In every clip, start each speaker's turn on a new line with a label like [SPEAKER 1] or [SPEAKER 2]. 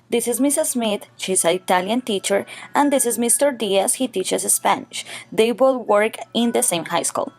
[SPEAKER 1] This is Mrs. Smith, she's an Italian teacher, and this is Mr. Diaz, he teaches Spanish. They both work in the same high school.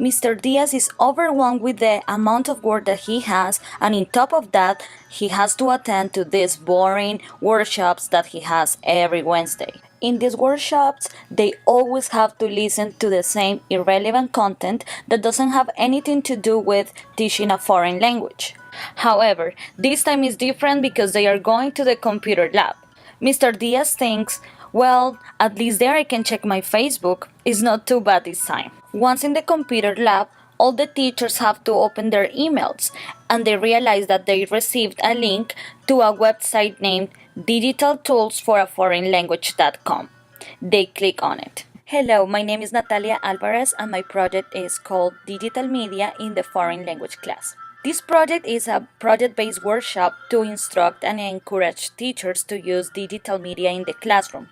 [SPEAKER 1] Mr. Diaz is overwhelmed with the amount of work that he has, and on top of that, he has to attend to these boring workshops that he has every Wednesday. In these workshops, they always have to listen to the same irrelevant content that doesn't have anything to do with teaching a foreign language. However, this time is different because they are going to the computer lab. Mr. Diaz thinks, well, at least there I can check my Facebook. It's not too bad this time. Once in the computer lab, all the teachers have to open their emails, and they realize that they received a link to a website named digitaltoolsforaforeignlanguage.com. They click on it. Hello, my name is Natalia Alvarez, and my project is called Digital Media in the Foreign Language Class. This project is a project-based workshop to instruct and encourage teachers to use digital media in the classroom.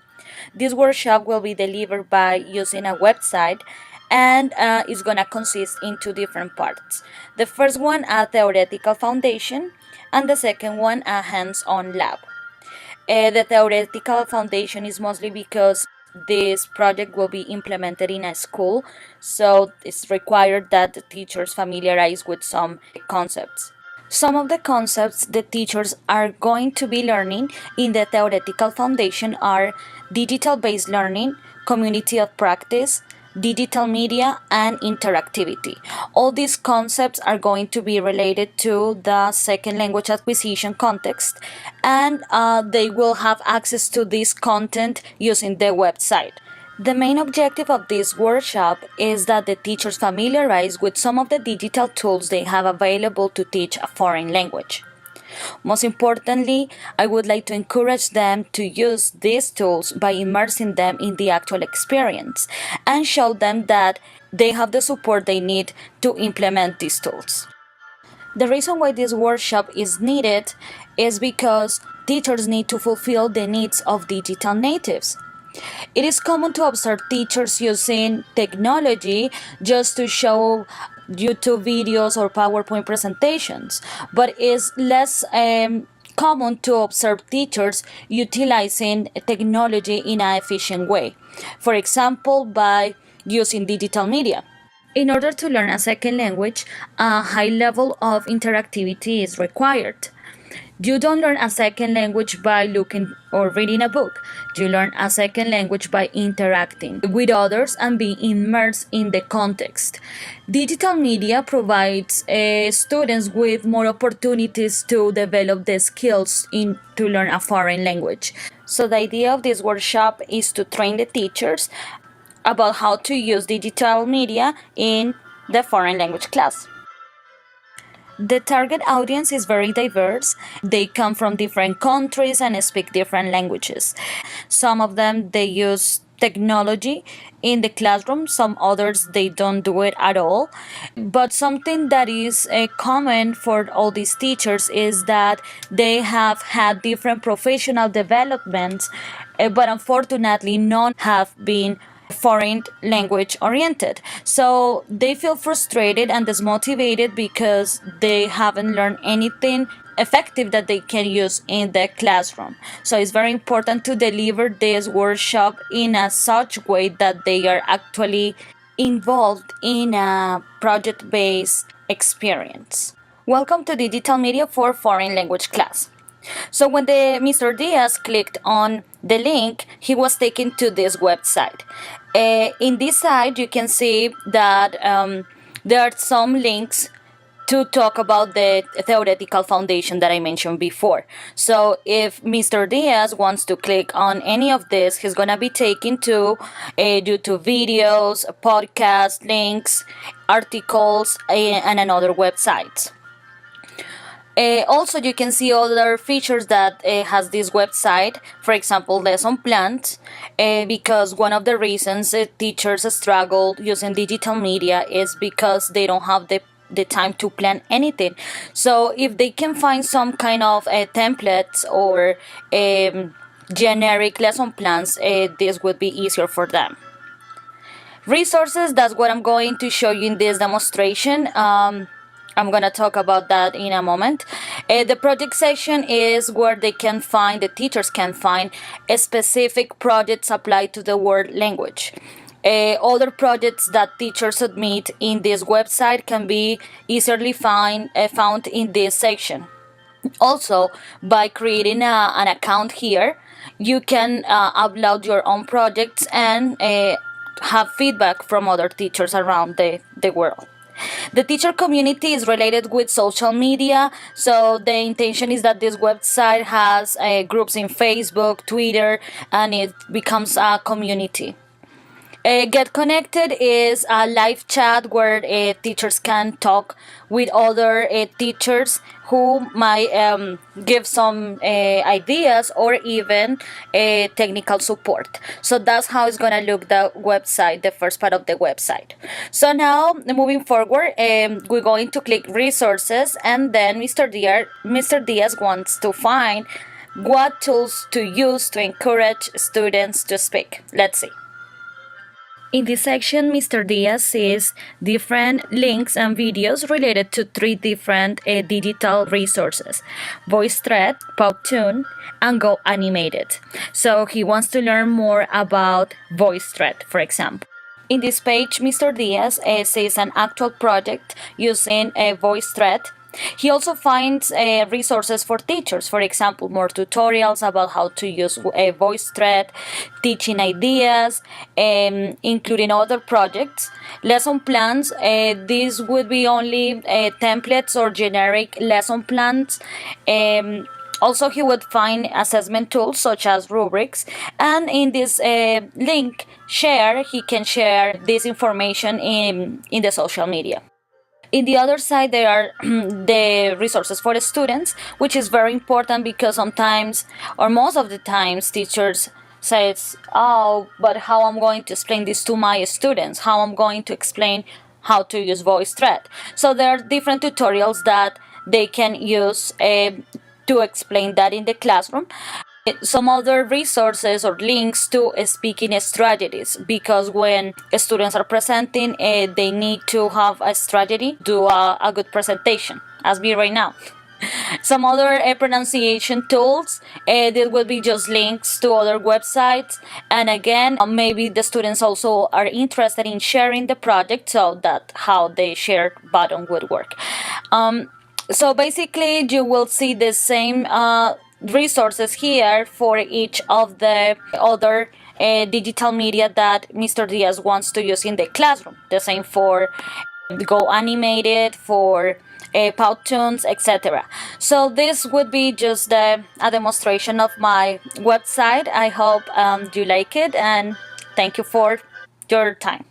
[SPEAKER 1] This workshop will be delivered by using a website and is going to consist in two different parts. The first one, a theoretical foundation, and the second one, a hands-on lab. The theoretical foundation is mostly because this project will be implemented in a school, so it's required that the teachers familiarize with some concepts. Some of the concepts the teachers are going to be learning in the theoretical foundation are digital-based learning, community of practice, digital media, and interactivity. All these concepts are going to be related to the second language acquisition context, and they will have access to this content using the website. The main objective of this workshop is that the teachers familiarize with some of the digital tools they have available to teach a foreign language. Most importantly, I would like to encourage them to use these tools by immersing them in the actual experience and show them that they have the support they need to implement these tools. The reason why this workshop is needed is because teachers need to fulfill the needs of digital natives. It is common to observe teachers using technology just to show YouTube videos or PowerPoint presentations, but it's less common to observe teachers utilizing technology in an efficient way. For example, by using digital media. In order to learn a second language, a high level of interactivity is required. You don't learn a second language by looking or reading a book. You learn a second language by interacting with others and being immersed in the context. Digital media provides students with more opportunities to develop the skills to learn a foreign language. So the idea of this workshop is to train the teachers about how to use digital media in the foreign language class. The target audience is very diverse. They come from different countries and speak different languages. Some of them, they use technology in the classroom. Some others, they don't do it at all. But something that is common for all these teachers is that they have had different professional developments, but unfortunately none have been foreign language oriented. So they feel frustrated and dismotivated because they haven't learned anything effective that they can use in the classroom. So it's very important to deliver this workshop in a such way that they are actually involved in a project-based experience. Welcome to Digital Media for Foreign Language class. So when Mr. Diaz clicked on the link, he was taken to this website. In this site, you can see that there are some links to talk about the theoretical foundation that I mentioned before. So if Mr. Diaz wants to click on any of this, he's going to be taken to YouTube videos, podcast links, articles, and another websites. Also, you can see other features that has this website, for example, lesson plans, because one of the reasons teachers struggle using digital media is because they don't have the time to plan anything. So if they can find some kind of templates or generic lesson plans, this would be easier for them. Resources, that's what I'm going to show you in this demonstration. I'm gonna talk about that in a moment. The project section is where the teachers can find specific projects applied to the world language. Other projects that teachers submit in this website can be easily found in this section. Also, by creating an account here, you can upload your own projects and have feedback from other teachers around the world. The teacher community is related with social media, so the intention is that this website has groups in Facebook, Twitter, and it becomes a community. Get Connected is a live chat where teachers can talk with other teachers who might give some ideas or even technical support. So that's how it's going to look the website, the first part of the website. So now moving forward, we're going to click resources, and then Mr. Diaz wants to find what tools to use to encourage students to speak. Let's see. In this section, Mr. Diaz sees different links and videos related to three different digital resources: VoiceThread, Powtoon, and Go Animated. So he wants to learn more about VoiceThread, for example. In this page, Mr. Diaz sees an actual project using a VoiceThread. He also finds resources for teachers, for example, more tutorials about how to use a VoiceThread, teaching ideas, including other projects, lesson plans. These would be only templates or generic lesson plans. Also, he would find assessment tools such as rubrics, and in this link share, he can share this information in the social media. In the other side, there are the resources for the students, which is very important because sometimes, or most of the times, teachers says, "Oh, but how I'm going to explain this to my students? How I'm going to explain how to use VoiceThread?" So there are different tutorials that they can use to explain that in the classroom. Some other resources or links to speaking strategies, because when students are presenting, they need to have a strategy, do a good presentation, as me right now. Some other pronunciation tools, there will be just links to other websites, and again, maybe the students also are interested in sharing the project, so that how the share button would work. So basically, you will see the same resources here for each of the other digital media that Mr. Diaz wants to use in the classroom. The same for Go Animated, for Powtoons, etc. So this would be just a demonstration of my website. I hope you like it, and thank you for your time.